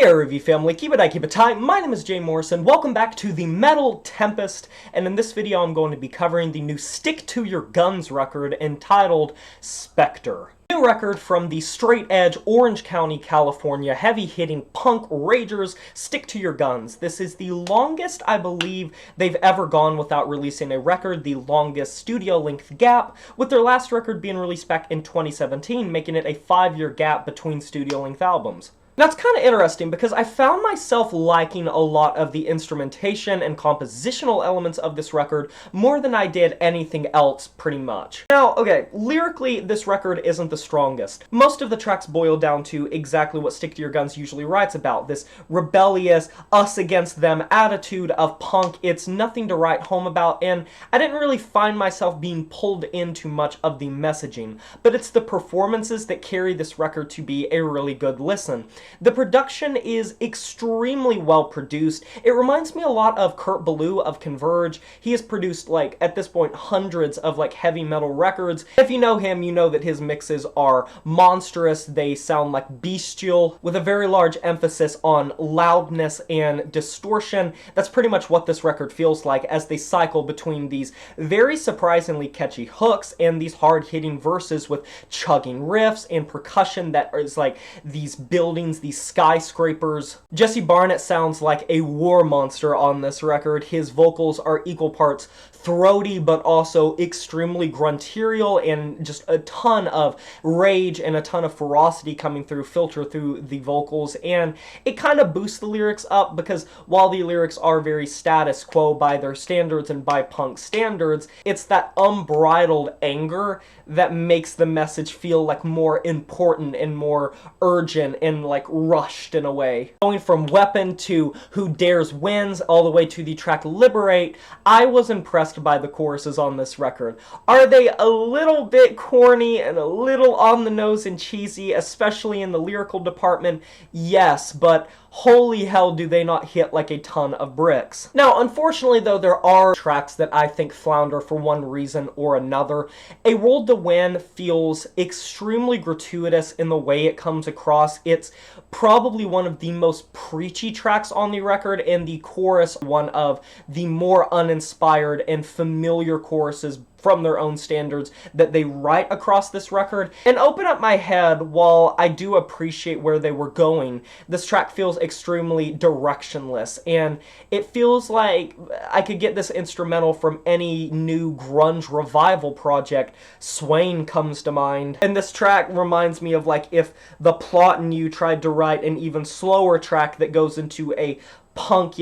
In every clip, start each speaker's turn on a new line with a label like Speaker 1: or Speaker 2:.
Speaker 1: Hey review family, keep it tight. My name is Jay Morrison. Welcome back to the Metal Tempest, and in this video I'm going to be covering the new Stick to Your Guns record entitled Spectre. New record from the straight-edge Orange County, California, heavy-hitting punk ragers Stick to Your Guns. This is the longest, I believe, they've ever gone without releasing a record, the longest studio-length gap, with their last record being released back in 2017, making it a 5-year gap between studio-length albums. Now, it's kind of interesting because I found myself liking a lot of the instrumentation and compositional elements of this record more than I did anything else, pretty much. Now, okay, lyrically, this record isn't the strongest. Most of the tracks boil down to exactly what Stick to Your Guns usually writes about, this rebellious, us against them attitude of punk. It's nothing to write home about, and I didn't really find myself being pulled into much of the messaging, but it's the performances that carry this record to be a really good listen. The production is extremely well produced. It reminds me a lot of Kurt Ballou of Converge. He has produced, like, at this point, hundreds of, like, heavy metal records. If you know him, you know that his mixes are monstrous. They sound like bestial, with a very large emphasis on loudness and distortion. That's pretty much what this record feels like as they cycle between these very surprisingly catchy hooks and these hard-hitting verses with chugging riffs and percussion that is like these buildings, these skyscrapers. Jesse Barnett sounds like a war monster on this record. His vocals are equal parts throaty but also extremely grunterial, and just a ton of rage and a ton of ferocity coming through, filter through the vocals, and it kind of boosts the lyrics up because while the lyrics are very status quo by their standards and by punk standards, it's that unbridled anger that makes the message feel like more important and more urgent and like rushed in a way. Going from Weapon to Who Dares Wins all the way to the track Liberate, I was impressed by the choruses on this record. Are they a little bit corny and a little on the nose and cheesy, especially in the lyrical department? Yes, but holy hell do they not hit like a ton of bricks. Now, unfortunately though, there are tracks that I think flounder for one reason or another. A Roll to Win feels extremely gratuitous in the way it comes across. It's probably one of the most preachy tracks on the record, and the chorus one of the more uninspired and familiar choruses from their own standards that they write across this record. And Open Up My Head, while I do appreciate where they were going, this track feels extremely directionless, and it feels like I could get this instrumental from any new grunge revival project. Swain comes to mind. And this track reminds me of like if The Plot and You tried to write an even slower track that goes into a punk,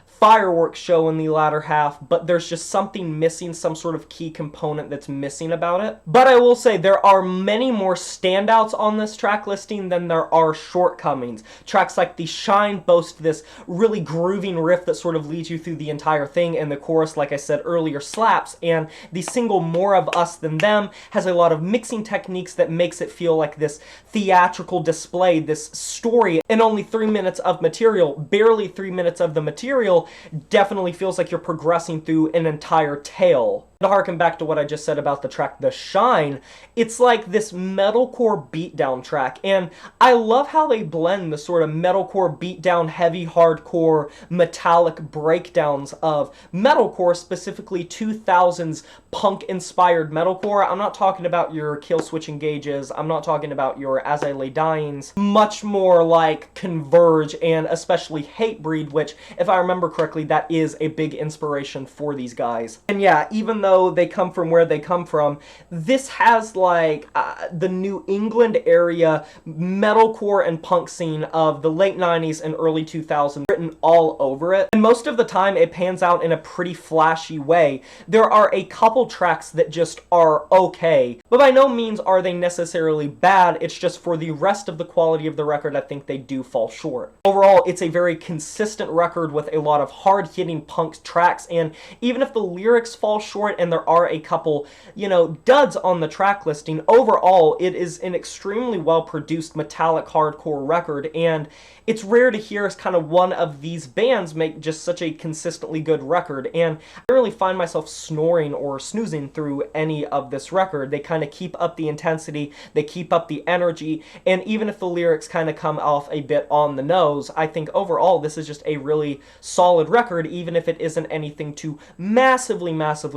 Speaker 1: fireworks show in the latter half, but there's just something missing, some sort of key component that's missing about it. But I will say there are many more standouts on this track listing than there are shortcomings. Tracks like The Shine boast this really grooving riff that sort of leads you through the entire thing, and the chorus, like I said earlier, slaps, and the single More of Us Than Them has a lot of mixing techniques that makes it feel like this theatrical display, this story, in only 3 minutes of material, barely 3 minutes of the material, definitely feels like you're progressing through an entire tale. To harken back to what I just said about the track The Shine, it's like this metalcore beatdown track, and I love how they blend the sort of metalcore beatdown, heavy hardcore, metallic breakdowns of metalcore, specifically 2000s punk-inspired metalcore. I'm not talking about your Killswitch Engages, I'm not talking about your As I Lay Dyings, much more like Converge and especially Hatebreed, which, if I remember correctly, that is a big inspiration for these guys. And yeah, even though they come from where they come from, this has like the New England area metalcore and punk scene of the late 90s and early 2000s written all over it. And most of the time it pans out in a pretty flashy way. There are a couple tracks that just are okay, but by no means are they necessarily bad. It's just for the rest of the quality of the record, I think they do fall short. Overall, it's a very consistent record with a lot of hard-hitting punk tracks, and even if the lyrics fall short and there are a couple, you know, duds on the track listing, overall, it is an extremely well-produced metallic hardcore record, and it's rare to hear kind of one of these bands make just such a consistently good record, and I don't really find myself snoring or snoozing through any of this record. They kind of keep up the intensity, they keep up the energy, and even if the lyrics kind of come off a bit on the nose, I think overall this is just a really solid record, even if it isn't anything to massively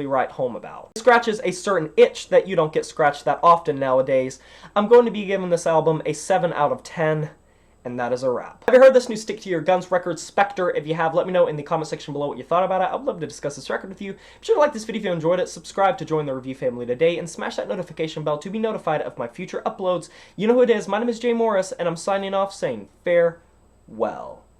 Speaker 1: write home about. It scratches a certain itch that you don't get scratched that often nowadays. I'm going to be giving this album a 7 out of 10. And that is a wrap. Have you heard this new Stick to Your Guns record, Spectre? If you have, let me know in the comment section below what you thought about it. I would love to discuss this record with you. Be sure to like this video if you enjoyed it, subscribe to join the review family today, and smash that notification bell to be notified of my future uploads. You know who it is. My name is Jay Morris, and I'm signing off saying farewell.